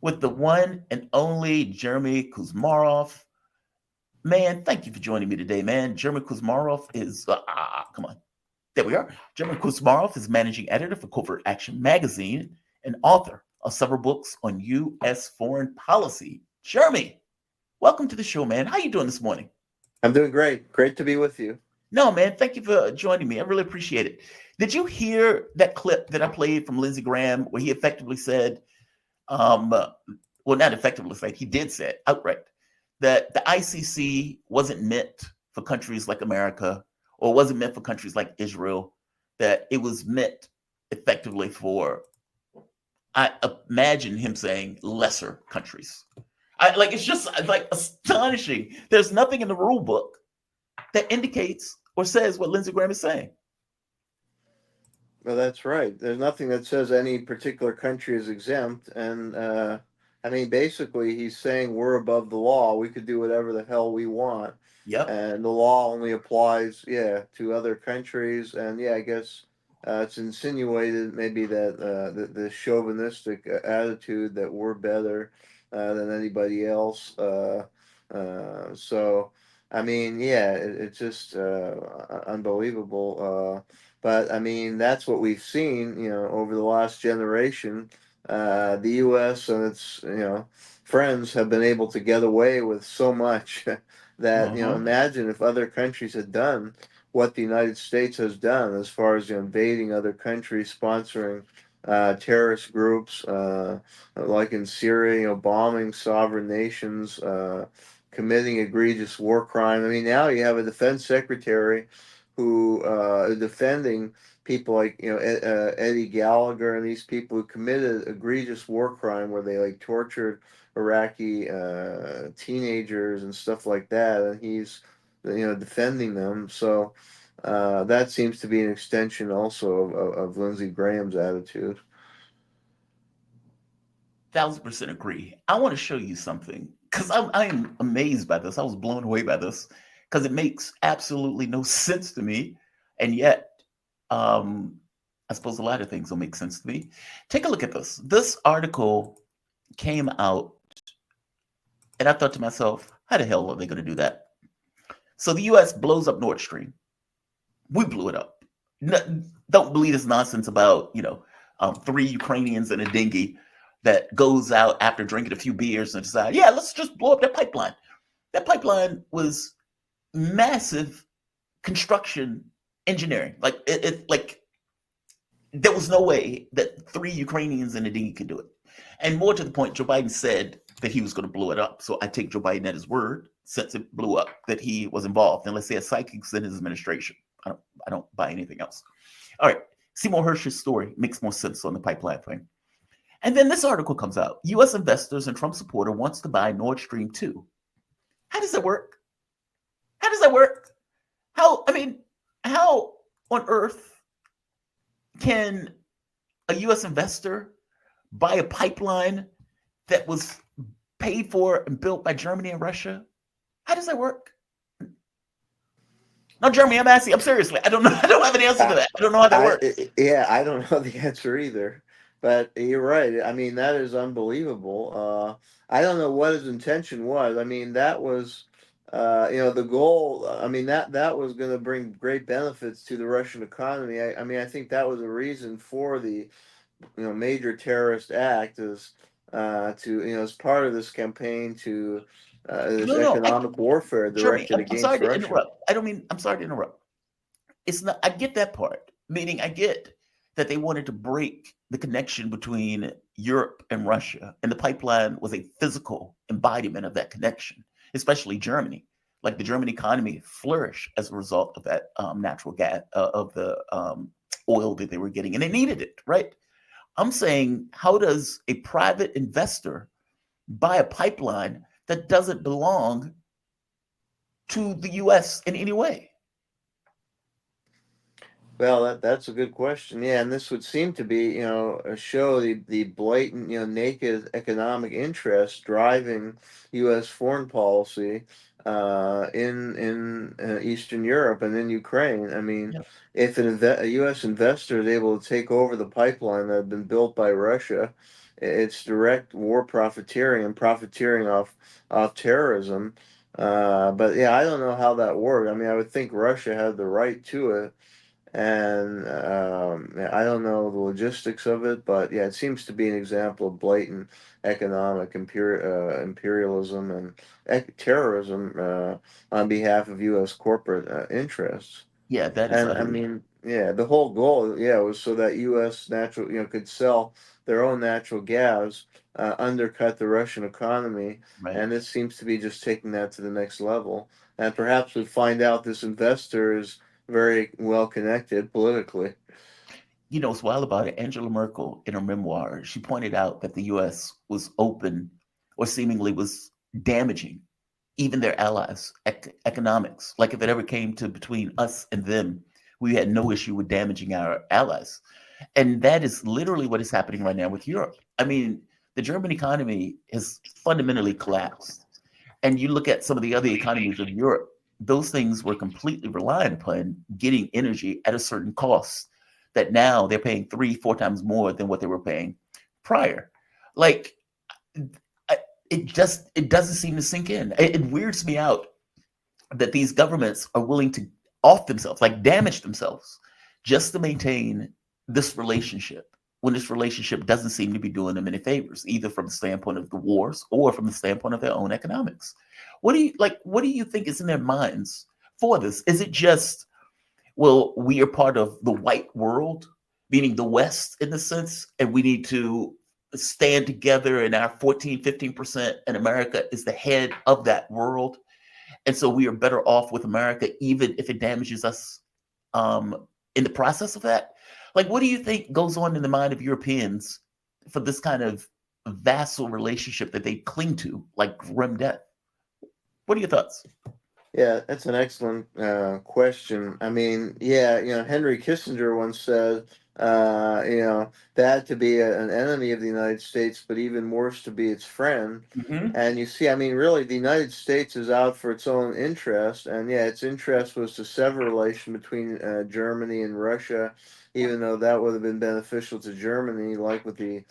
with the one and only Jeremy Kuzmarov. Man, thank you for joining me today, man. Jeremy Kuzmarov is, come on, there we are. Jeremy Kuzmarov is managing editor for Covert Action Magazine and author of several books on U.S. foreign policy. Jeremy, welcome to the show, man. How you doing this morning? I'm doing great. Great to be with you. No, man, thank you for joining me. I really appreciate it. Did you hear that clip that I played from Lindsey Graham where he effectively said, um, well, not effectively said, he did say it outright, that the ICC wasn't meant for countries like America or wasn't meant for countries like Israel, that it was meant effectively for, I imagine him saying, lesser countries. It's just like astonishing. There's nothing in the rule book that indicates or says what Lindsey Graham is saying. Well, that's right. There's nothing that says any particular country is exempt. And I mean, basically, he's saying we're above the law. We could do whatever the hell we want. Yep. And the law only applies, yeah, to other countries. And yeah, I guess it's insinuated maybe that the chauvinistic attitude that we're better than anybody else. So, I mean, yeah, it's just unbelievable. But I mean, that's what we've seen, over the last generation. The U.S. and its, friends have been able to get away with so much that, Uh-huh. imagine if other countries had done what the United States has done as far as invading other countries, sponsoring terrorist groups, like in Syria, bombing sovereign nations, committing egregious war crime. I mean, now you have a defense secretary who are defending people like Eddie Gallagher and these people who committed egregious war crime where they like tortured Iraqi teenagers and stuff like that, and he's defending them. So that seems to be an extension also of Lindsey Graham's attitude. 1,000% agree. I want to show you something because I'm amazed by this. I was blown away by this because it makes absolutely no sense to me. And yet, um, I suppose a lot of things will make sense to me. Take a look at this. This article came out, and I thought to myself, how the hell are they going to do that? So the US blows up Nord Stream. We blew it up. Don't believe this nonsense about, three Ukrainians in a dinghy that goes out after drinking a few beers and decide, yeah, let's just blow up that pipeline. That pipeline was massive construction engineering. Like there was no way that three Ukrainians in a dinghy could do it. And more to the point, Joe Biden said that he was going to blow it up. So I take Joe Biden at his word since it blew up that he was involved. Unless he has psychics in his administration, I don't buy anything else. All right, Seymour Hersh's story makes more sense on the pipeline thing. And then this article comes out. U.S. investors and Trump supporter wants to buy Nord Stream 2. How does that work? How does that work? How on earth can a U.S. investor buy a pipeline that was paid for and built by Germany and Russia? How does that work? No, Jeremy, I'm asking. I'm seriously. I don't know. I don't have an answer to I, that. I don't know how that works. yeah, I don't know the answer either, but you're right. I mean, that is unbelievable. I don't know what his intention was. I mean, that was, the goal. I mean, that was going to bring great benefits to the Russian economy. I mean, I think that was a reason for the, major terrorist act is to, as part of this campaign to this No, no. economic warfare Jeremy, directed I'm against sorry to Russia. interrupt. I don't mean. I'm sorry to interrupt. It's not. I get that part. Meaning, I get that they wanted to break the connection between Europe and Russia, and the pipeline was a physical embodiment of that connection, especially Germany. Like the German economy flourished as a result of that natural gas of the oil that they were getting, and they needed it, right? I'm saying, how does a private investor buy a pipeline that doesn't belong to the U.S. in any way? Well, that's a good question. Yeah, and this would seem to be, show the blatant, naked economic interest driving U.S. foreign policy in Eastern Europe and in Ukraine. I mean, Yeah. if a U.S. investor is able to take over the pipeline that had been built by Russia It's direct war profiteering and profiteering off terrorism. But yeah, I don't know how that worked. I mean, I would think Russia had the right to it, and yeah, I don't know the logistics of it, but yeah, it seems to be an example of blatant economic imperialism and terrorism on behalf of U.S. corporate interests. Yeah, that is And I utterly mean, yeah, the whole goal, yeah, was so that U.S. natural, could sell their own natural gas, undercut the Russian economy, right. and this seems to be just taking that to the next level. And perhaps we find out this investor is very well connected politically. You know, what's wild about it, Angela Merkel, in her memoir, she pointed out that the US was open or seemingly was damaging even their allies, economics. Like if it ever came to between us and them, we had no issue with damaging our allies. And that is literally what is happening right now with Europe. I mean, the German economy has fundamentally collapsed. And you look at some of the other economies of Europe, those things were completely reliant upon getting energy at a certain cost that now they're paying three, four times more than what they were paying prior. Like, it doesn't seem to sink in. It weirds me out that these governments are willing to off themselves, like damage themselves, just to maintain this relationship when this relationship doesn't seem to be doing them any favors, either from the standpoint of the wars or from the standpoint of their own economics. What do you think is in their minds for this? Is it just, well, we are part of the white world, meaning the West in the sense, and we need to stand together and our 14, 15%, and America is the head of that world, and so we are better off with America, even if it damages us in the process of that. Like, what do you think goes on in the mind of Europeans for this kind of vassal relationship that they cling to, like grim death? What are your thoughts? Yeah, that's an excellent question. I mean, yeah, Henry Kissinger once said, that to be an enemy of the United States, but even worse to be its friend. Hmm. And you see, I mean, really, the United States is out for its own interest, and yeah, its interest was to sever relation between Germany and Russia, even though that would have been beneficial to Germany, like with the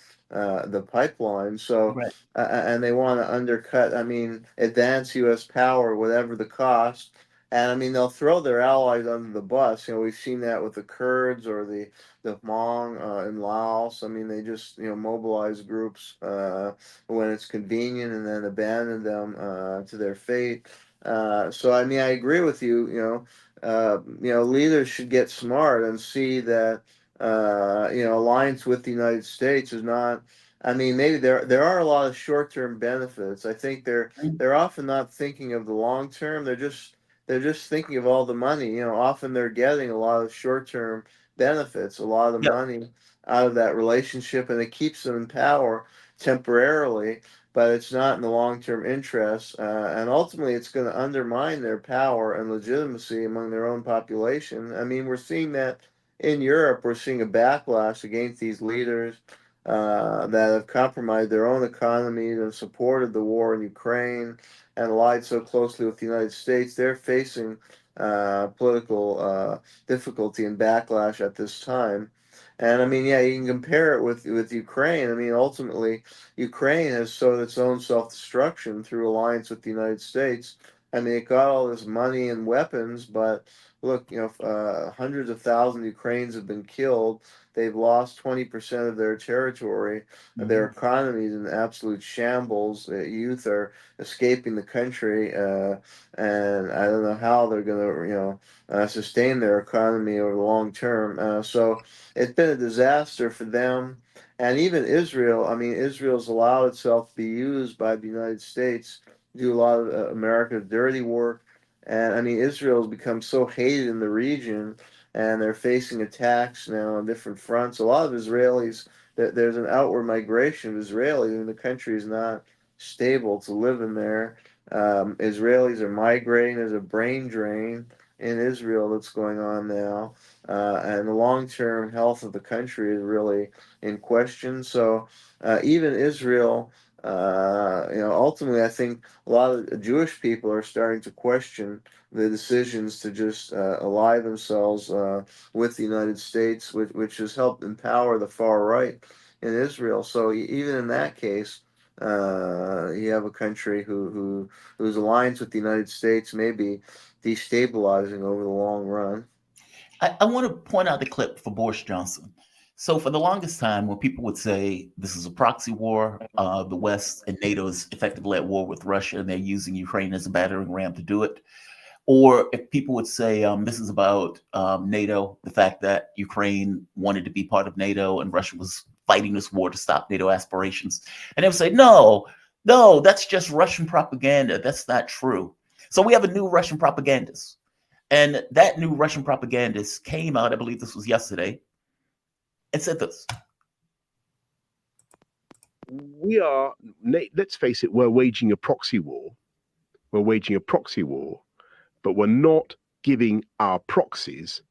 pipeline. So Right. and they want to undercut, I mean, advance U.S. power, whatever the cost. And I mean, they'll throw their allies under the bus. We've seen that with the Kurds or the Hmong in Laos. I mean, they just mobilize groups when it's convenient and then abandon them to their fate. So I mean, I agree with you. Leaders should get smart and see that alliance with the United States is not. I mean, maybe there are a lot of short term benefits. I think they're often not thinking of the long term. They're just thinking of all the money. Often they're getting a lot of short term benefits, a lot of Yep. money out of that relationship, and it keeps them in power temporarily. But it's not in the long term interest, and ultimately it's going to undermine their power and legitimacy among their own population. I mean, we're seeing that in Europe. We're seeing a backlash against these leaders that have compromised their own economies and supported the war in Ukraine and allied so closely with the United States. They're facing political difficulty and backlash at this time. And I mean, yeah, you can compare it with Ukraine. I mean, ultimately, Ukraine has sowed its own self destruction through alliance with the United States. I mean, it got all this money and weapons, but look, hundreds of thousands of Ukrainians have been killed. They've lost 20% of their territory. Their Hmm. economy is in absolute shambles. Youth are escaping the country, and I don't know how they're going to, sustain their economy over the long term. So it's been a disaster for them. And even Israel, I mean, Israel's allowed itself to be used by the United States to do a lot of America's dirty work. And I mean, Israel's become so hated in the region, and they're facing attacks now on different fronts. A lot of Israelis, there's an outward migration of Israelis, and the country is not stable to live in there. Israelis are migrating. There's a brain drain in Israel that's going on now, and the long-term health of the country is really in question. So even Israel, ultimately, I think a lot of Jewish people are starting to question the decisions to just ally themselves with the United States, which has helped empower the far right in Israel. So even in that case, you have a country whose alliance with the United States may be destabilizing over the long run. I want to point out the clip for Boris Johnson. So, for the longest time, when people would say this is a proxy war, the West and NATO is effectively at war with Russia, and they're using Ukraine as a battering ram to do it, or if people would say this is about NATO, the fact that Ukraine wanted to be part of NATO and Russia was fighting this war to stop NATO aspirations, and they would say, no, no, that's just Russian propaganda. That's not true. So we have a new Russian propagandist. And that new Russian propagandist came out, I believe this was yesterday, and said this. We are, let's face it, we're waging a proxy war. We're waging a proxy war, but we're not giving our proxies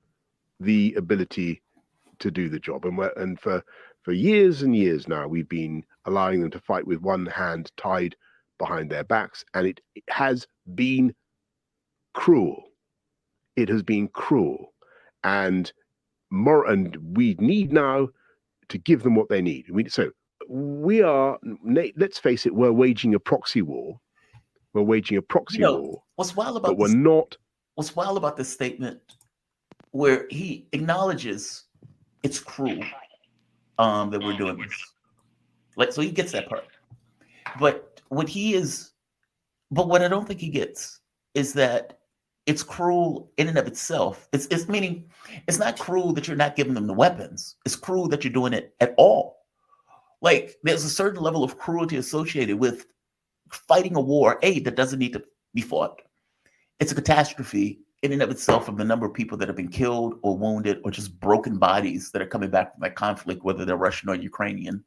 the ability to do the job. And for years and years now, we've been allowing them to fight with one hand tied behind their backs, and it has been cruel. It has been cruel, and we need now to give them what they need. So we are, let's face it, we're waging a proxy war. We're waging a proxy war, what's wild but about we're this? not. What's wild about this statement, where he acknowledges it's cruel that we're doing this, like, so he gets that part. But what I don't think he gets is that it's cruel in and of itself. It's meaning it's not cruel that you're not giving them the weapons. It's cruel that you're doing it at all. Like, there's a certain level of cruelty associated with fighting a war, that doesn't need to be fought. It's a catastrophe in and of itself from the number of people that have been killed or wounded or just broken bodies that are coming back from that conflict, whether they're Russian or Ukrainian.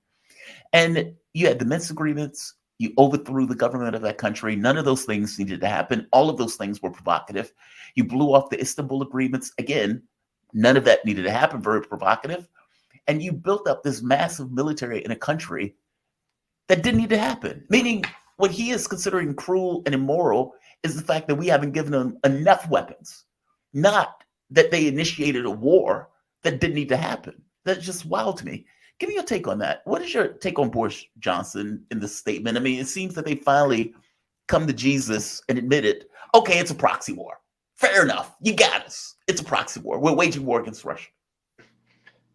And you had the Minsk agreements. You overthrew the government of that country. None of those things needed to happen. All of those things were provocative. You blew off the Istanbul agreements. Again, none of that needed to happen. Very provocative. And you built up this massive military in a country that didn't need to happen. Meaning, what he is considering cruel and immoral is the fact that we haven't given them enough weapons, not that they initiated a war that didn't need to happen. That's just wild to me. Give me your take on that. What is your take on Boris Johnson in this statement? I mean, it seems that they finally come to Jesus and admit it. Okay, it's a proxy war. Fair enough. You got us. It's a proxy war. We're waging war against Russia.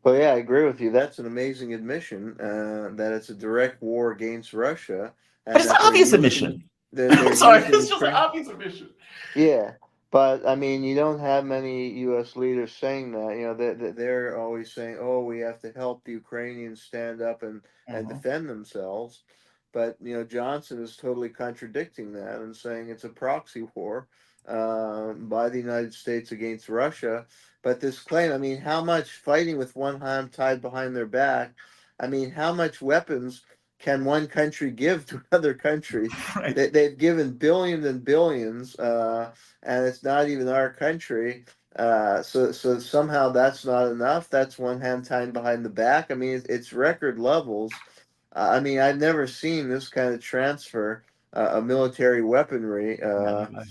Well, yeah, I agree with you. That's an amazing admission, that it's a direct war against Russia, But and it's an that obvious admission. they're I'm sorry. using It's just an Ukraine. obvious admission. Yeah, but I mean, you don't have many U.S. leaders saying that. You know, they're always saying, "Oh, we have to help the Ukrainians stand up and Mhm. defend themselves." But Johnson is totally contradicting that and saying it's a proxy war by the United States against Russia. But this claim, I mean, how much fighting with one hand tied behind their back? I mean, how much weapons can one country give to another country? Right. They've given billions and billions, and it's not even our country. So somehow that's not enough. That's one hand tied behind the back. I mean, it's record levels. I mean, I've never seen this kind of transfer of military weaponry Not have I.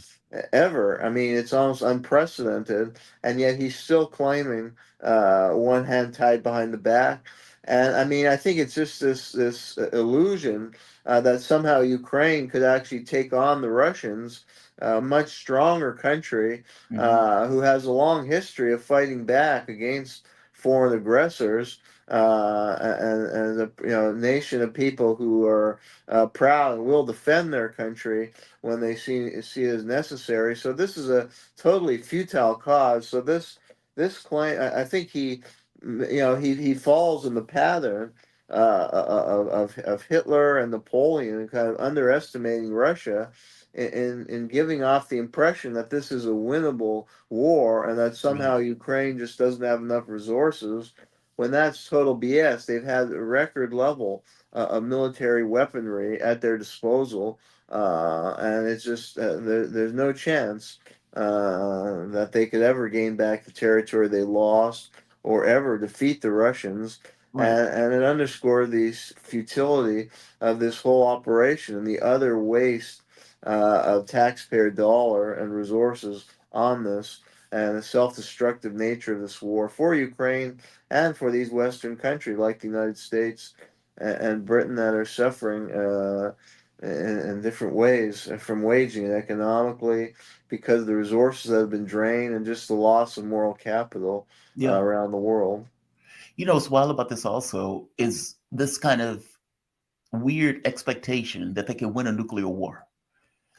ever. I mean, it's almost unprecedented, and yet he's still claiming one hand tied behind the back. And I mean, I think it's just this illusion that somehow Ukraine could actually take on the Russians, a much stronger country Mhm. who has a long history of fighting back against foreign aggressors. And a nation of people who are proud and will defend their country when they see it as necessary. So this is a totally futile cause. So this claim, I think he falls in the pattern of Hitler and Napoleon, and kind of underestimating Russia. In giving off the impression that this is a winnable war and that Right. somehow Ukraine just doesn't have enough resources, when that's total BS. They've had a record level of military weaponry at their disposal, and it's just there's no chance that they could ever gain back the territory they lost or ever defeat the Russians. Right. And it underscored the futility of this whole operation and the utter waste of taxpayer dollar and resources on this. and the self-destructive nature of this war for Ukraine and for these Western countries like the United States and Britain that are suffering in different ways from waging it economically because of the resources that have been drained and just the loss of moral capital Yeah. around the world. What's wild about this also is this kind of weird expectation that they can win a nuclear war.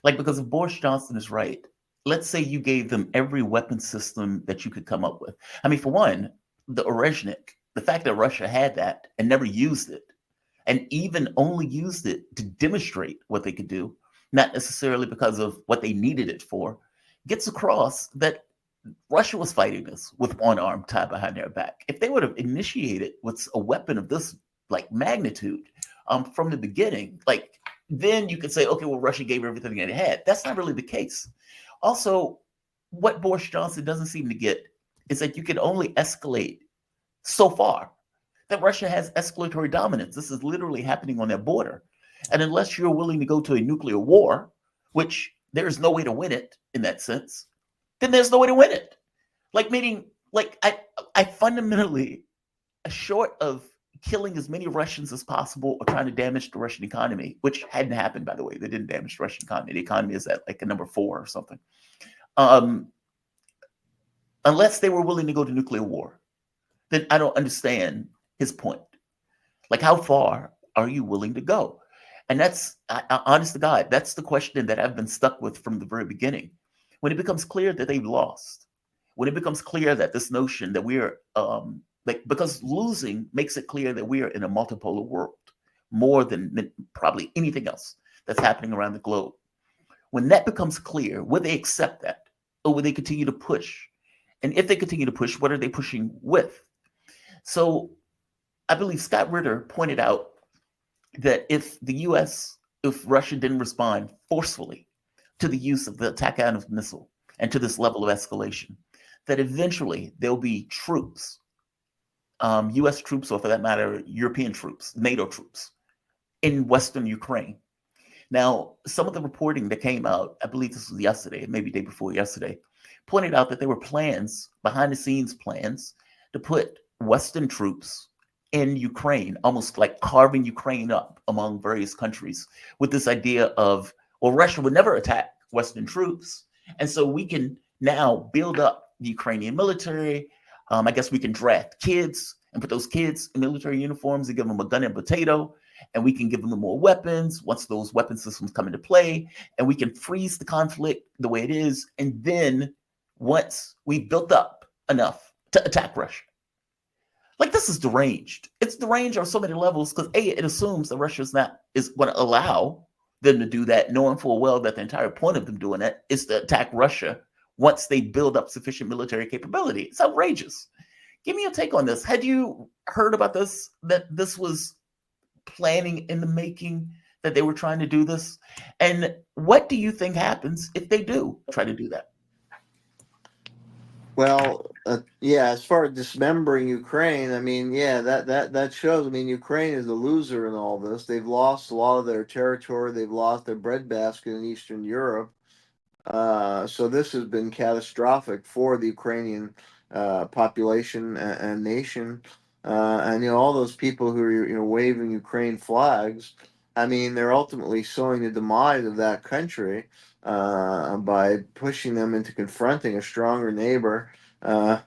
Like, because if Boris Johnson is right, let's say you gave them every weapon system that you could come up with. I mean, for one, the Orezhnik, the fact that Russia had that and never used it, and even only used it to demonstrate what they could do, not necessarily because of what they needed it for, gets across that Russia was fighting this with one arm tied behind their back. If they would have initiated with a weapon of this like magnitude from the beginning, like then you could say, okay, well, Russia gave everything it had. That's not really the case. Also, what Boris Johnson doesn't seem to get is that you can only escalate so far. That Russia has escalatory dominance. This is literally happening on their border. And unless you're willing to go to a nuclear war, which there's no way to win it in that sense, then there's no way to win it. Like meaning, like I fundamentally, short of killing as many Russians as possible or trying to damage the Russian economy, which hadn't happened, by the way. They didn't damage the Russian economy. The economy is at like a number 4 or something. Um, unless they were willing to go to nuclear war, then I don't understand his point. Like, how far are you willing to go? And that's, honest to God, that's the question that I've been stuck with from the very beginning. When it becomes clear that they've lost, when it becomes clear that this notion that we are, like, because losing makes it clear that we are in a multipolar world more than probably anything else that's happening around the globe. When that becomes clear, will they accept that? Or will they continue to push? And if they continue to push, what are they pushing with? So I believe Scott Ritter pointed out that if if Russia didn't respond forcefully to the use of the Takhanov missile and to this level of escalation, that eventually there'll be troops, US troops, or for that matter, European troops, NATO troops in Western Ukraine. Now, some of the reporting that came out, I believe this was yesterday, maybe day before yesterday, pointed out that there were plans, behind the scenes plans, to put Western troops in Ukraine, almost like carving Ukraine up among various countries with this idea of, well, Russia would never attack Western troops. And so we can now build up the Ukrainian military. I guess we can draft kids and put those kids in military uniforms and give them a gun and potato. And we can give them more weapons once those weapon systems come into play. And we can freeze the conflict the way it is. And then once we've built up enough to attack Russia, like, this is deranged. It's deranged on so many levels because it assumes that Russia is going to allow them to do that, knowing full well that the entire point of them doing that is to attack Russia once they build up sufficient military capability. It's outrageous. Give me your take on this. Had you heard about this? That this was planning in the making, that they were trying to do this? And what do you think happens if they do try to do that? Well, yeah, as far as dismembering Ukraine, I mean, yeah, that shows. I mean, Ukraine is the loser in all this. They've lost a lot of their territory. They've lost their breadbasket in Eastern Europe. So this has been catastrophic for the Ukrainian population and nation, and all those people who are waving Ukraine flags. I mean, they're ultimately sowing the demise of that country by pushing them into confronting a stronger neighbor. Uh,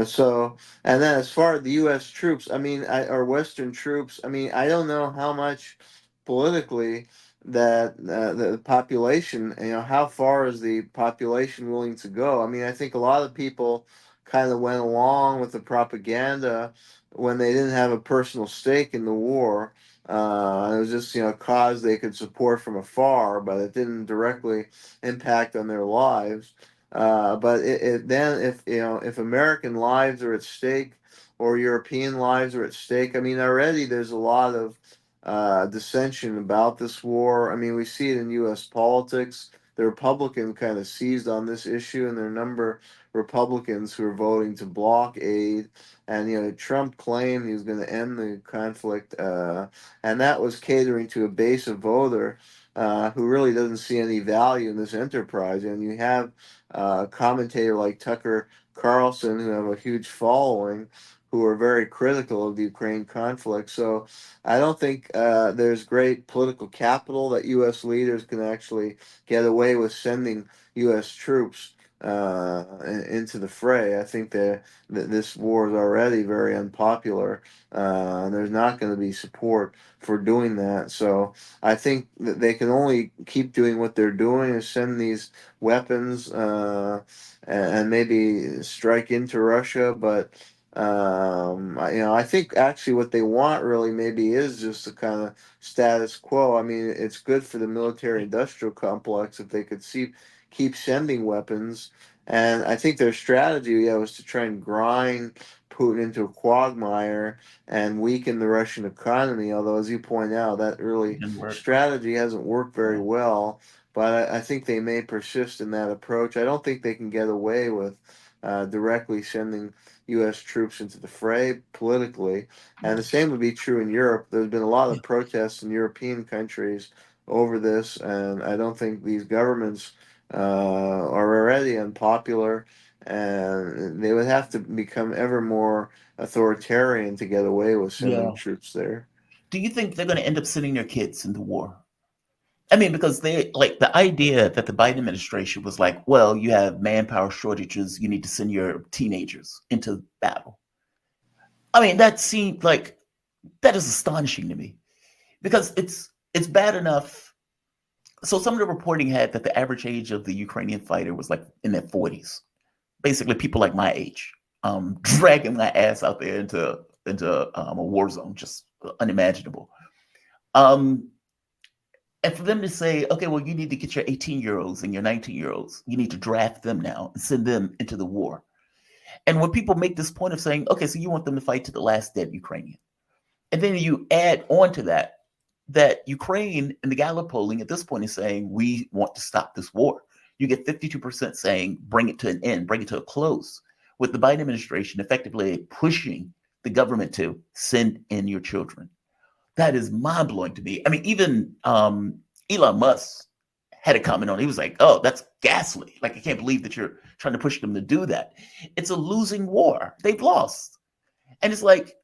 so, and then as far as the U.S. troops, I mean, or Western troops, I mean, I don't know how much politically that the population, how far is the population willing to go? I mean, I think a lot of people kind of went along with the propaganda when they didn't have a personal stake in the war. It was just, a cause they could support from afar, but it didn't directly impact on their lives. But then if American lives are at stake or European lives are at stake, I mean, already there's a lot of dissension about this war. I mean, we see it in U.S. politics. The Republicans kind of seized on this issue, and there are a number of Republicans who are voting to block aid. And Trump claimed he was going to end the conflict, and that was catering to a base of voter who really doesn't see any value in this enterprise. And you have a commentator like Tucker Carlson, who have a huge following, who are very critical of the Ukraine conflict. So I don't think there's great political capital that U.S. leaders can actually get away with sending U.S. troops into the fray. I think that this war is already very unpopular, and there's not going to be support for doing that. So I think that they can only keep doing what they're doing, is send these weapons and maybe strike into Russia. But I think actually what they want really maybe is just a kind of status quo. I mean, it's good for the military-industrial complex if they could keep sending weapons. And I think their strategy, yeah, was to try and grind Putin into a quagmire and weaken the Russian economy. Although, as you point out, that really Didn't work. strategy hasn't worked very Yeah. well. But I think they may persist in that approach. I don't think they can get away with directly sending U.S. troops into the fray politically. And the same would be true in Europe. There's been a lot Yeah. of protests in European countries over this, and I don't think these governments are already unpopular, and they would have to become ever more authoritarian to get away with sending Yeah. troops there. Do you think they're going to end up sending their kids into war? I mean, because they like the idea that the Biden administration was like, well, you have manpower shortages, you need to send your teenagers into battle. I mean, that seemed like that is astonishing to me because it's bad enough. So some of the reporting had that the average age of the Ukrainian fighter was like in their 40s. Basically, people like my age, dragging my ass out there into a war zone, just unimaginable. Um, and for them to say, okay, well, you need to get your 18-year-olds and your 19-year-olds, you need to draft them now and send them into the war. And when people make this point of saying, okay, so you want them to fight to the last dead Ukrainian, and then you add on to that that Ukraine in the Gallup polling at this point is saying we want to stop this war. You get 52% saying bring it to an end, bring it to a close, with the Biden administration effectively pushing the government to send in your children. That is mind blowing to me. I mean, even Elon Musk had a comment on it. He was like, "Oh, that's ghastly. Like, I can't believe that you're trying to push them to do that. It's a losing war. They've lost." And it's like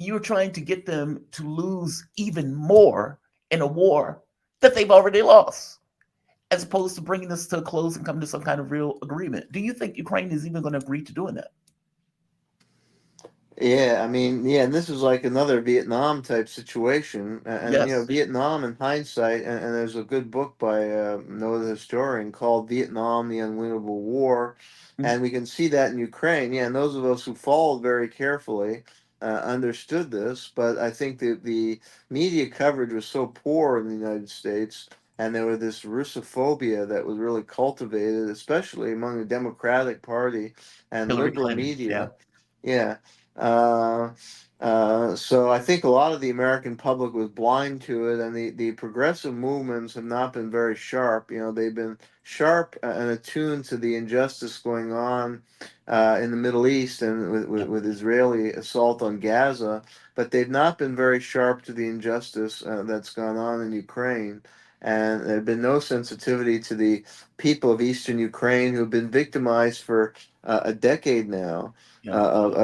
you're trying to get them to lose even more in a war that they've already lost, as opposed to bringing this to a close and coming to some kind of real agreement. Do you think Ukraine is even going to agree to doing that? Yeah, I mean, yeah, and this is like another Vietnam type situation, Yes. Vietnam in hindsight, and there's a good book by Noah the historian called "Vietnam: The Unwinnable War," Mm. and we can see that in Ukraine. Yeah, and those of us who followed very carefully understood this, but I think that the media coverage was so poor in the United States, and there was this Russophobia that was really cultivated, especially among the Democratic Party and Hillary liberal Clinton. Yeah. media. Yeah. Uh, so I think a lot of the American public was blind to it, and the progressive movements have not been very sharp. You know, they've been sharp and attuned to the injustice going on in the Middle East and Yeah. with Israeli assault on Gaza, but they've not been very sharp to the injustice that's gone on in Ukraine. And there have been no sensitivity to the people of eastern Ukraine who have been victimized for a decade now Yeah.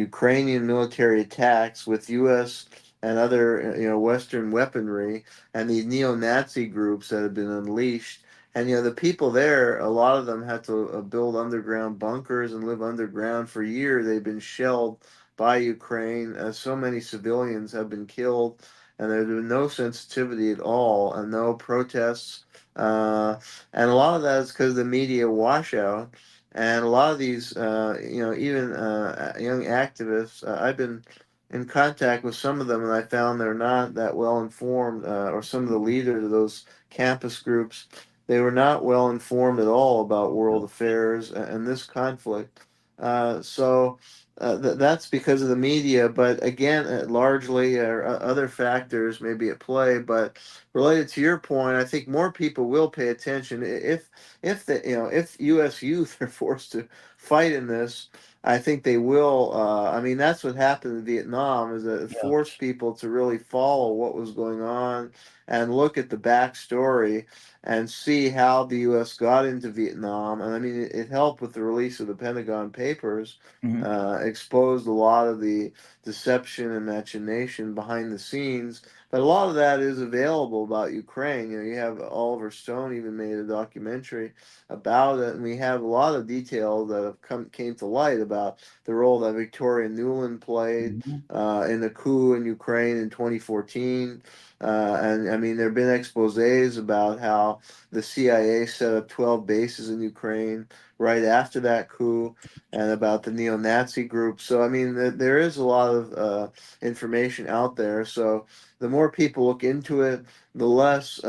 Ukrainian military attacks with U.S. and other Western weaponry and these neo-Nazi groups that have been unleashed. And the people there, a lot of them had to build underground bunkers and live underground for years. They've been shelled by Ukraine. So many civilians have been killed, and there's been no sensitivity at all, and no protests. Uh, and a lot of that is because of the media washout and a lot of these, even young activists, I've been in contact with some of them, and I found they're not that well informed, or some of the leaders of those campus groups, they were not well informed at all about world affairs and this conflict. That's because of the media, but again, largely other factors may be at play. But related to your point, I think more people will pay attention if U.S. youth are forced to fight in this. I think they will. I mean, that's what happened in Vietnam is that it Yeah. forced people to really follow what was going on and look at the backstory and see how the U.S. got into Vietnam. And I mean, it helped with the release of the Pentagon Papers, Mhm. exposed a lot of the deception and machination behind the scenes. But a lot of that is available about Ukraine. You know, you have Oliver Stone even made a documentary about it, and we have a lot of detail that have came to light about the role that Victoria Nuland played Mhm. in the coup in Ukraine in 2014. And I mean, there have been exposés about how the CIA set up 12 bases in Ukraine right after that coup, and about the neo-Nazi group. So I mean, there is a lot of information out there. So the more people look into it, the less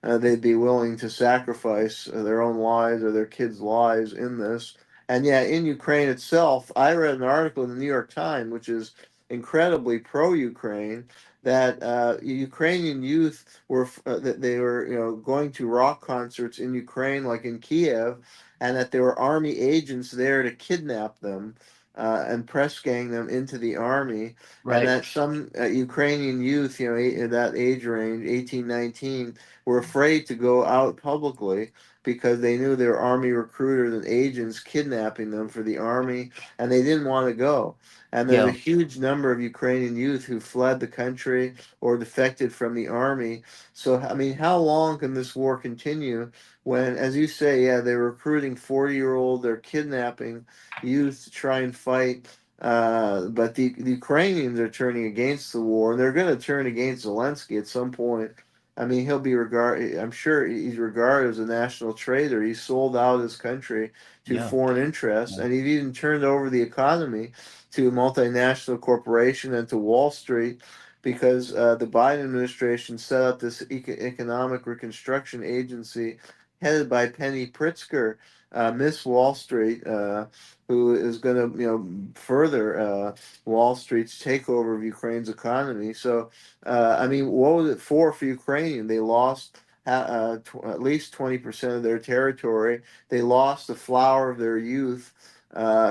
they'd be willing to sacrifice their own lives or their kids' lives in this. And yeah, in Ukraine itself, I read an article in the New York Times, which is incredibly pro-Ukraine, that Ukrainian youth were that they were going to rock concerts in Ukraine, like in Kiev, and that there were army agents there to kidnap them and press gang them into the army, and Right. that some Ukrainian youth, in that age range, 18, 19, were afraid to go out publicly because they knew there were army recruiters and agents kidnapping them for the army, and they didn't want to go. And there's a Yeah. huge number of Ukrainian youth who fled the country or defected from the army. So, I mean, how long can this war continue when, as you say, yeah, they're recruiting 40-year-old, they're kidnapping youth to try and fight. But the Ukrainians are turning against the war, and they're going to turn against Zelensky at some point. I mean, he'll be regarded. I'm sure he's regarded as a national traitor. He sold out his country to Yeah. foreign interests, Yeah. and he even turned over the economy to a multinational corporation and to Wall Street, because the Biden administration set up this economic reconstruction agency headed by Penny Pritzker, Miss Wall Street, who is going to further Wall Street's takeover of Ukraine's economy. So I mean, what was it for Ukraine? They lost at least 20% of their territory. They lost the flower of their youth.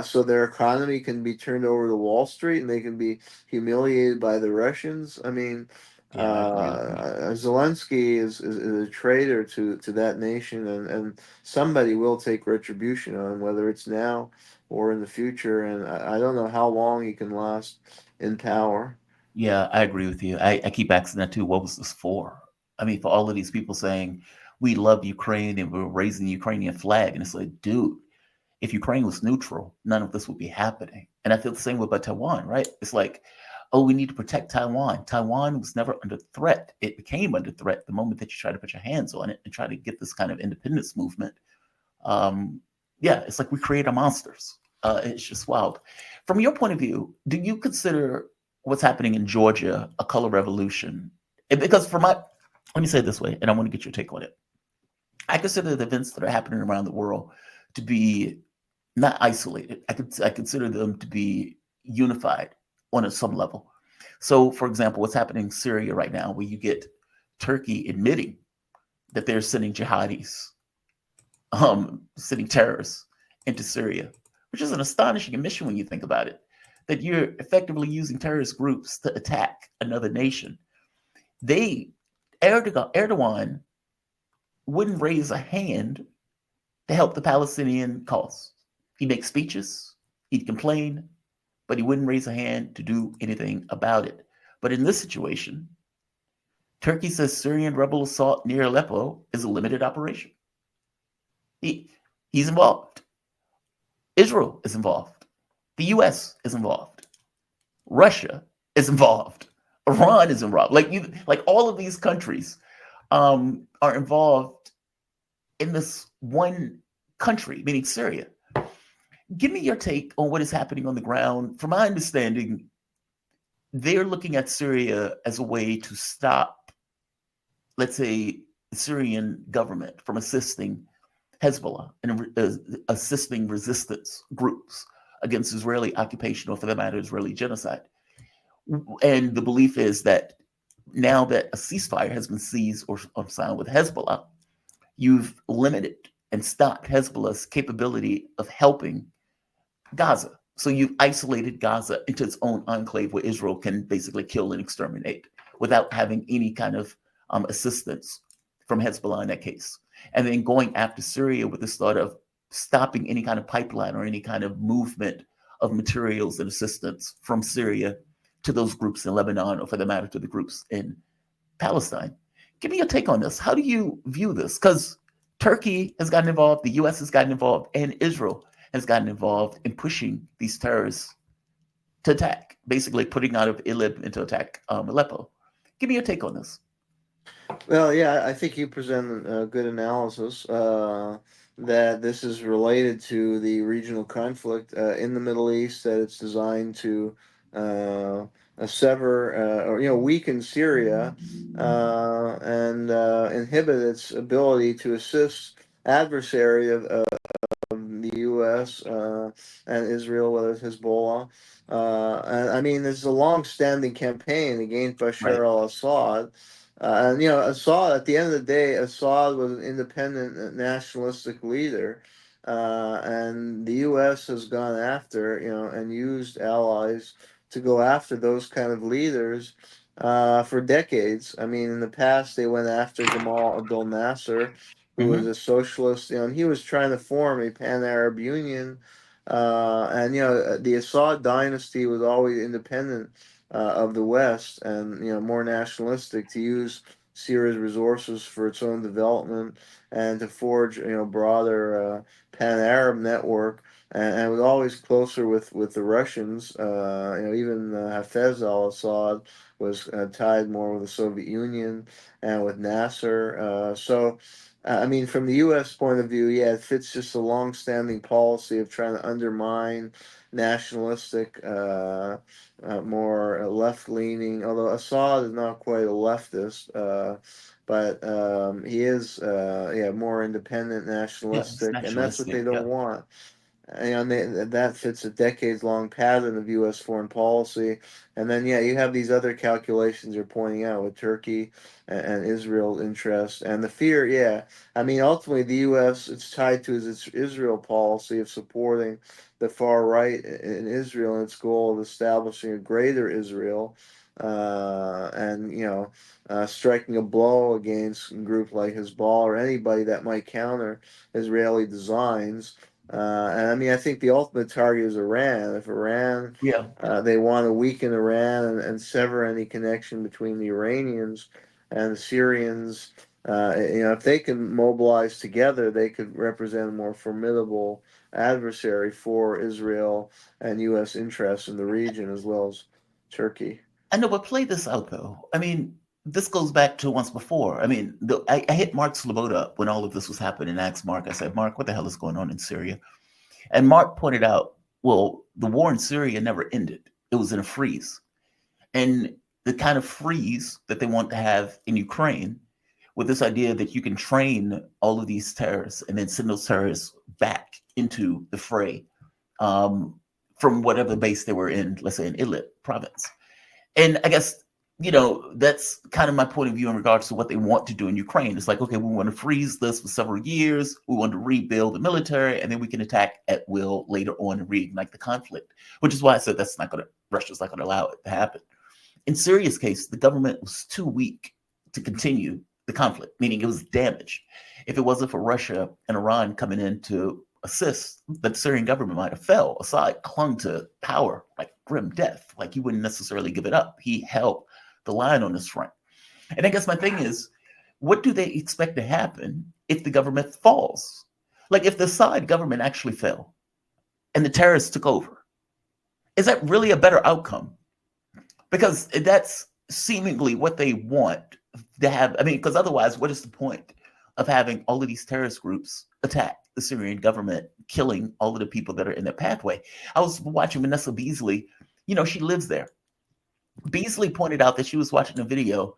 So their economy can be turned over to Wall Street, and they can be humiliated by the Russians. I mean, Yeah. I agree with you. Zelensky is a traitor to that nation, and somebody will take retribution on him, whether it's now or in the future. And I don't know how long he can last in power. Yeah, I agree with you. I keep asking that too. What was this for? I mean, for all of these people saying we love Ukraine and we're raising the Ukrainian flag, and it's like, dude, if Ukraine was neutral, none of this would be happening. And I feel the same way about Taiwan, right? It's like, oh, we need to protect Taiwan. Taiwan was never under threat. It became under threat the moment that you try to put your hands on it and try to get this kind of independence movement. Um, yeah, it's like we create our monsters. It's just wild. From your point of view, do you consider what's happening in Georgia a color revolution? Because for my, let me say it this way, and I want to get your take on it. I consider the events that are happening around the world to be not isolated. I consider them to be unified on some level. So, for example, what's happening in Syria right now, where you get Turkey admitting that they're sending jihadis, sending terrorists into Syria, which is an astonishing admission when you think about it. That you're effectively using terrorist groups to attack another nation. They Erdogan wouldn't raise a hand to help the Palestinian cause. He'd make speeches, he'd complain, but he wouldn't raise a hand to do anything about it. But in this situation, Turkey says Syrian rebel assault near Aleppo is a limited operation. He, he's involved. Israel is involved. The US is involved. Russia is involved. Iran is involved. Like all of these countries are involved in this one country, meaning Syria. Give me your take on what is happening on the ground. From my understanding, they're looking at Syria as a way to stop, let's say, the Syrian government from assisting Hezbollah and assisting resistance groups against Israeli occupation, or for that matter, Israeli genocide. And the belief is that now that a ceasefire has been seized or signed with Hezbollah, you've limited and stopped Hezbollah's capability of helping Gaza. So you've isolated Gaza into its own enclave where Israel can basically kill and exterminate without having any kind of assistance from Hezbollah in that case, and then going after Syria with this thought of stopping any kind of pipeline or any kind of movement of materials and assistance from Syria to those groups in Lebanon, or for the matter, to the groups in Palestine. Give me your take on this. How do you view this? Because Turkey has gotten involved, the US has gotten involved, and Israel has gotten involved in pushing these terrorists to attack, basically putting out of Idlib into attack Aleppo. Give me your take on this. Well, yeah, I think you present a good analysis that this is related to the regional conflict in the Middle East, that it's designed to sever or weaken Syria and inhibit its ability to assist adversary of the U.S. And Israel, whether it's Hezbollah. And I mean, there's a long-standing campaign against Bashar Right. al-Assad. And Assad, at the end of the day, Assad was an independent nationalistic leader. And the U.S. has gone after, and used allies to go after those kind of leaders for decades. I mean, in the past, they went after Gamal Abdel Nasser, who was Mm-hmm. a socialist, and he was trying to form a pan-Arab union. And the Assad dynasty was always independent of the West, and more nationalistic, to use Syria's resources for its own development and to forge broader pan-Arab network. And was always closer with the Russians. Even Hafez al-Assad was tied more with the Soviet Union and with Nasser. I mean, from the U.S. point of view, yeah, it fits just a long-standing policy of trying to undermine nationalistic, more left-leaning. Although Assad is not quite a leftist, but he is, more independent, Yeah, it's nationalistic, and that's what they nationalistic. Yeah. don't want. And that fits a decades-long pattern of U.S. foreign policy. And then, yeah, you have these other calculations you're pointing out with Turkey and Israel's interest and the fear. Yeah, I mean, ultimately, the U.S. it's tied to its Israel policy of supporting the far right in Israel and its goal of establishing a greater Israel, and striking a blow against a group like Hezbollah or anybody that might counter Israeli designs. And I mean, I think the ultimate target is Iran. If Iran, Yeah. they want to weaken Iran and sever any connection between the Iranians and the Syrians. If they can mobilize together, they could represent a more formidable adversary for Israel and U.S. interests in the region, as well as Turkey. I know, but play this out though. I mean, this goes back to once before. I mean, I hit Mark Sloboda up when all of this was happening and asked Mark, I said, Mark, what the hell is going on in Syria? And Mark pointed out, well, the war in Syria never ended. It was in a freeze. And the kind of freeze that they want to have in Ukraine, with this idea that you can train all of these terrorists and then send those terrorists back into the fray, um, from whatever base they were in, let's say in Idlib province. And I guess, that's kind of my point of view in regards to what they want to do in Ukraine. It's like, okay, we want to freeze this for several years. We want to rebuild the military, and then we can attack at will later on and reignite the conflict, which is why I said Russia's not going to allow it to happen. In Syria's case, the government was too weak to continue the conflict, meaning it was damaged. If it wasn't for Russia and Iran coming in to assist, the Syrian government might have fell. Assad clung to power like grim death, like he wouldn't necessarily give it up. He held the line on this front. And I guess my thing is, what do they expect to happen if the government falls? Like if the Assad government actually fell and the terrorists took over, is that really a better outcome? Because that's seemingly what they want to have. I mean, because otherwise, what is the point of having all of these terrorist groups attack the Syrian government, killing all of the people that are in their pathway? I was watching Vanessa Beasley. She lives there. Beasley pointed out that she was watching a video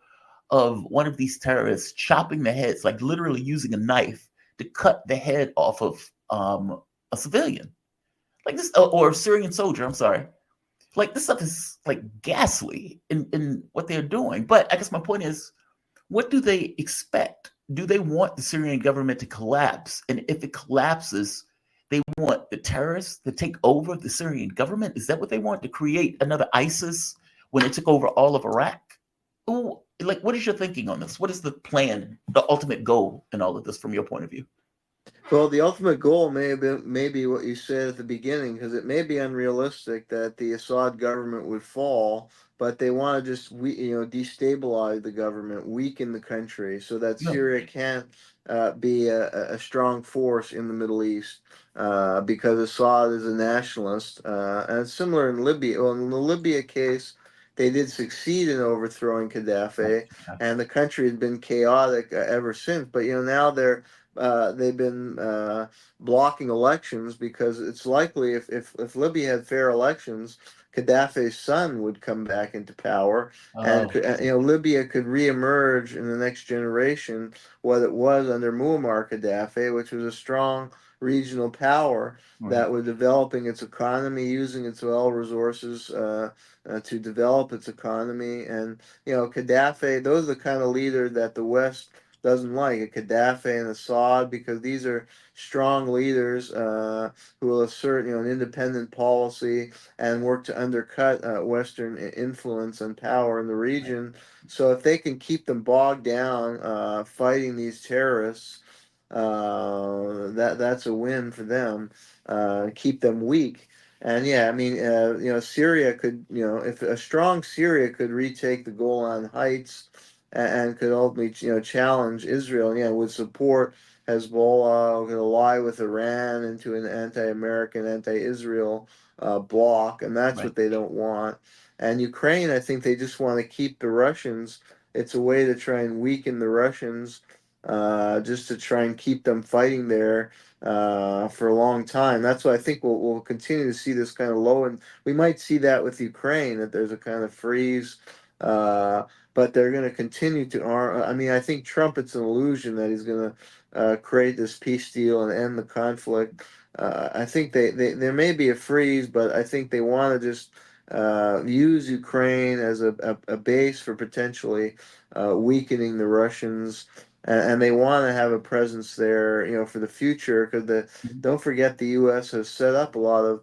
of one of these terrorists chopping the heads, like literally using a knife to cut the head off of a civilian, like this, or a Syrian soldier. I'm sorry. Like this stuff is like ghastly in what they're doing. But I guess my point is, what do they expect? Do they want the Syrian government to collapse? And if it collapses, they want the terrorists to take over the Syrian government? Is that what they want, to create another ISIS when it took over all of Iraq? Ooh, Like, what is your thinking on this? What is the plan, the ultimate goal in all of this from your point of view? Well, the ultimate goal may be what you said at the beginning, because it may be unrealistic that the Assad government would fall, but they want to just destabilize the government, weaken the country, so that Yeah. Syria can't be a strong force in the Middle East, because Assad is a nationalist, and it's similar in Libya. Well, in the Libya case, they did succeed in overthrowing Gaddafi, and the country had been chaotic ever since. But now they've been blocking elections, because it's likely if Libya had fair elections, Gaddafi's son would come back into power, and Oh, Libya could reemerge in the next generation what it was under Muammar Gaddafi, which was a strong regional power right. that was developing its economy, using its oil resources to develop its economy. And Gaddafi, those are the kind of leader that the West doesn't like, a Gaddafi and Assad, because these are strong leaders who will assert an independent policy and work to undercut Western influence and power in the region. So if they can keep them bogged down fighting these terrorists, that's a win for them. Keep them weak. And yeah, I mean, Syria could, if a strong Syria could retake the Golan Heights, and could ultimately, challenge Israel, would support Hezbollah, could ally with Iran into an anti-American, anti-Israel bloc, and that's Right. what they don't want. And Ukraine, I think they just want to keep the Russians. It's a way to try and weaken the Russians, just to try and keep them fighting there for a long time. That's why I think we'll continue to see this kind of low, and we might see that with Ukraine, that there's a kind of freeze. Uh, but they're going to continue to arm. I mean, I think Trump, it's an illusion that he's going to create this peace deal and end the conflict. I think there may be a freeze, but I think they want to just use Ukraine as a base for potentially weakening the Russians. And they want to have a presence there, for the future, because Mhm. don't forget the U.S. has set up a lot of,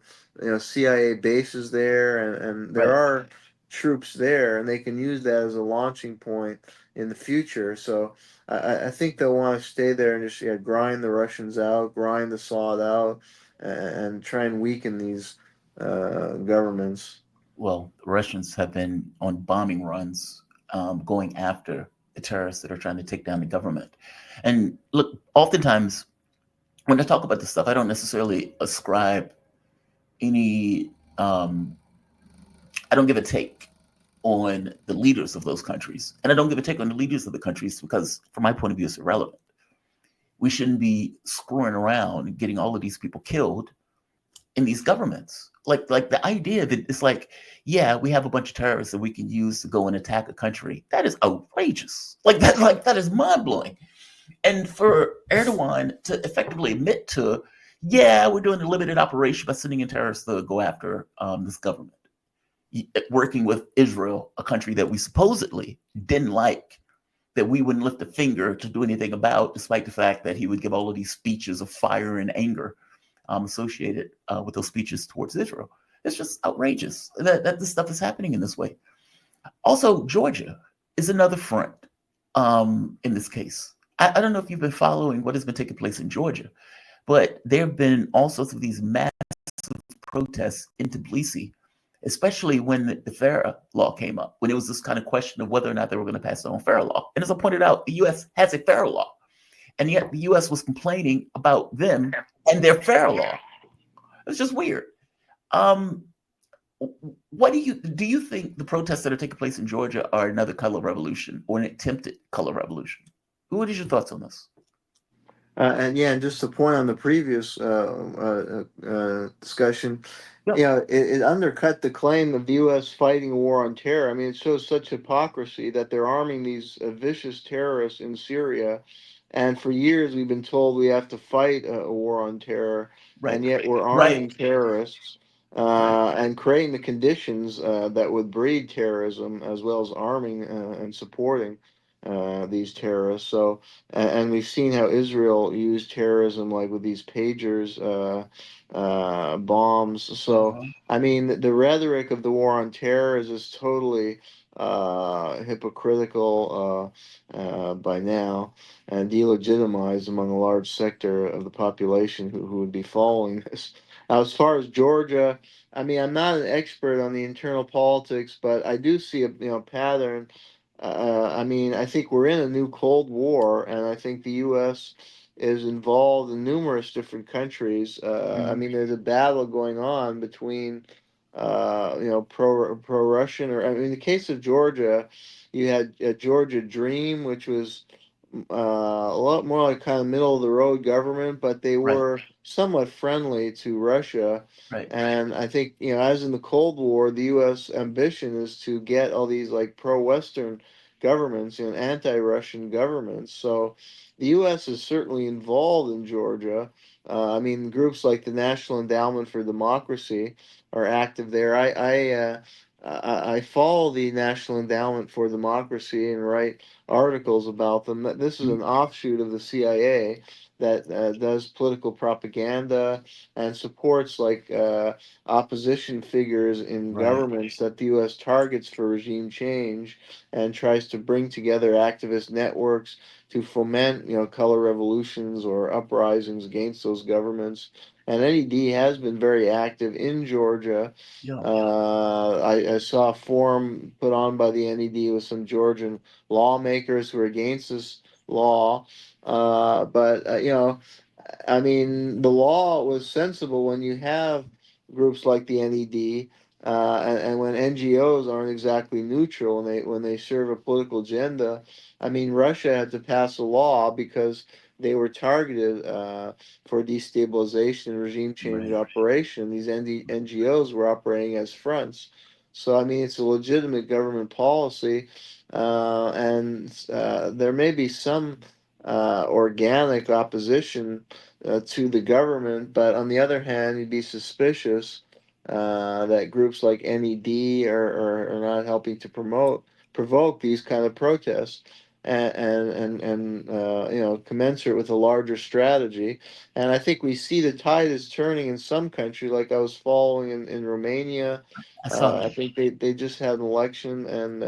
CIA bases there, and there Right. are troops there, and they can use that as a launching point in the future. So I think they'll want to stay there and just grind the Russians out, grind the Assad out, and try and weaken these governments. Well, the Russians have been on bombing runs, going after the terrorists that are trying to take down the government. And look, oftentimes when I talk about this stuff, I don't necessarily ascribe any, I don't give a take on the leaders of those countries. And I don't give a take on the leaders of the countries because, from my point of view, it's irrelevant. We shouldn't be screwing around and getting all of these people killed in these governments. Like the idea that it's like, yeah, we have a bunch of terrorists that we can use to go and attack a country. That is outrageous. Like that is mind blowing. And for Erdogan to effectively admit to, yeah, we're doing a limited operation by sending in terrorists to go after this government, working with Israel, a country that we supposedly didn't like, that we wouldn't lift a finger to do anything about, despite the fact that he would give all of these speeches of fire and anger associated with those speeches towards Israel. It's just outrageous that this stuff is happening in this way. Also, Georgia is another front in this case. I don't know if you've been following what has been taking place in Georgia, but there have been all sorts of these massive protests in Tbilisi, especially when the FARA law came up, when it was this kind of question of whether or not they were going to pass their own FARA law. And as I pointed out, the U.S. has a FARA law, and yet the U.S. was complaining about them and their FARA law. It's just weird. Um, what do you think the protests that are taking place in Georgia are another color revolution or an attempted color revolution? What is your thoughts on this? And yeah, and just to point on the previous discussion, Yeah, it undercut the claim of the U.S. fighting a war on terror. I mean, it shows such hypocrisy that they're arming these vicious terrorists in Syria, and for years we've been told we have to fight a war on terror, right, and yet we're right, arming terrorists and creating the conditions that would breed terrorism, as well as arming and supporting these terrorists. So and we've seen how Israel used terrorism, like with these pagers, bombs. So uh-huh. I mean, the rhetoric of the war on terror is just totally hypocritical by now, and delegitimized among a large sector of the population who would be following this. Now, as far as Georgia, I mean, I'm not an expert on the internal politics, but I do see a pattern. I mean, I think we're in a new Cold War, and I think the U.S. is involved in numerous different countries. I Mhm. mean, there's a battle going on between, pro Russian, or I mean, in the case of Georgia, you had Georgia Dream, which was a lot more like kind of middle of the road government, but they Right, were somewhat friendly to Russia. right, And I think, as in the Cold War, the U.S. ambition is to get all these like pro-Western governments, anti-Russian governments. So the U.S. is certainly involved in Georgia. I mean, groups like the National Endowment for Democracy are active there. I follow the National Endowment for Democracy and write articles about them. This is mhm, an offshoot of the CIA that does political propaganda and supports like opposition figures in right. governments that the U.S. targets for regime change, and tries to bring together activist networks to foment, color revolutions or uprisings against those governments. And NED has been very active in Georgia. Yeah, I saw a forum put on by the NED with some Georgian lawmakers who are against this law. But I mean, the law was sensible when you have groups like the NED, and when NGOs aren't exactly neutral and when they serve a political agenda. I mean, Russia had to pass a law because they were targeted for destabilization and regime change right. operation. These NGOs were operating as fronts. So, I mean, it's a legitimate government policy, and there may be some organic opposition to the government, but on the other hand, you'd be suspicious that groups like NED are not helping to provoke these kind of protests. And commensurate with a larger strategy. And I think we see the tide is turning in some countries, like I was following in Romania. I saw I that. think they just had an election, and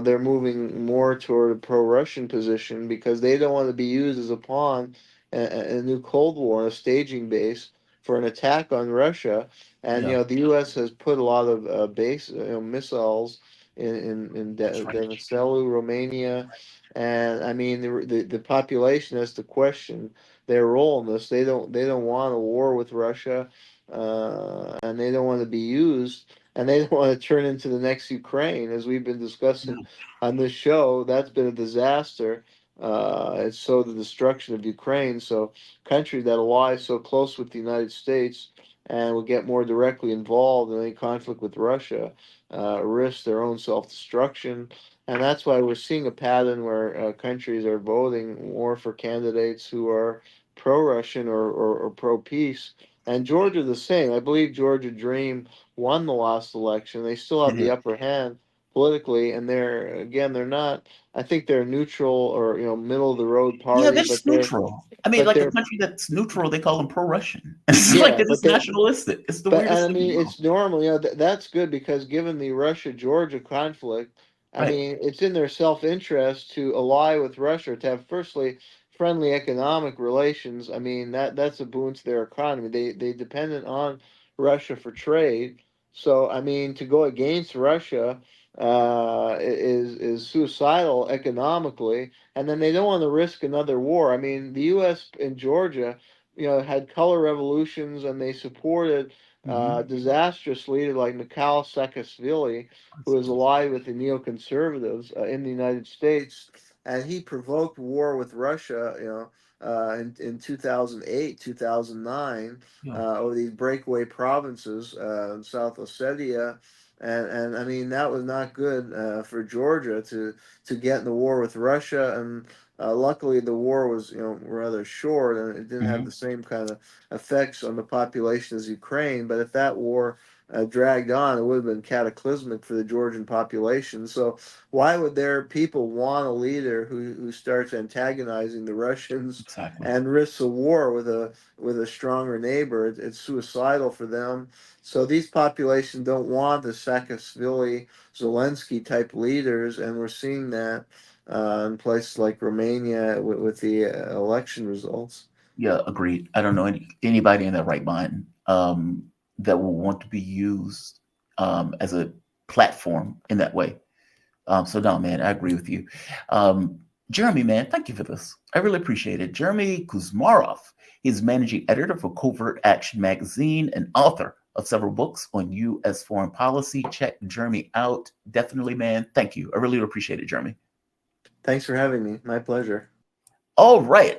they're moving more toward a pro-Russian position because they don't want to be used as a pawn in a new Cold War, a staging base for an attack on Russia. And Yeah, the U.S. has put a lot of base missiles in that's right. Denizelu, Romania. And I mean, the population has to question their role in this. They don't want a war with Russia, and they don't want to be used, and they don't want to turn into the next Ukraine, as we've been Yeah, discussing on this show. That's been a disaster. It's so the destruction of Ukraine. So, country that allies so close with the United States and will get more directly involved in any conflict with Russia, risk their own self destruction. And that's why we're seeing a pattern where countries are voting more for candidates who are pro Russian or pro peace. And Georgia, the same. I believe Georgia Dream won the last election. They still they have the did. upper hand politically, and they're not. I think they're neutral or middle of the road Yeah, party, they're but just neutral. I mean, but like a they're country that's neutral, they call them pro-Russian. It's like yeah, they're just nationalistic. It's the but and weirdest I thing in mean, the world. it's normal. That's good because given the Russia Georgia conflict, I Right. mean, it's in their self interest to ally with Russia to have firstly friendly economic relations. I mean, that's a boon to their economy. They dependent on Russia for trade. So I mean, to go against Russia is suicidal economically, and then they don't want to risk another war. I mean, the U.S. and Georgia, had color revolutions, and they supported Mhm. disastrous leader like Mikhail Saakashvili, who was allied with the neoconservatives in the United States, and he provoked war with Russia. In 2008, 2009, Yeah. over these breakaway provinces in South Ossetia. And I mean, that was not good for Georgia to get in the war with Russia. And luckily, the war was rather short, and it didn't have Mhm. the same kind of effects on the population as Ukraine. But if that war dragged on, it would have been cataclysmic for the Georgian population. So why would their people want a leader who starts antagonizing the Russians Exactly. and risks a war with a stronger neighbor? It's suicidal for them. So these populations don't want the Saakashvili, Zelensky type leaders, and we're seeing that in places like Romania with the election results. Yeah, agreed. I don't know anybody in their right mind that will want to be used as a platform in that way. So no, man, I agree with you. Jeremy, man, thank you for this. I really appreciate it. Jeremy Kuzmarov, he's managing editor for Covert Action magazine and author of several books on U.S. foreign policy. Check Jeremy out. Definitely, man. Thank you. I really appreciate it, Jeremy. Thanks for having me. My pleasure. All right.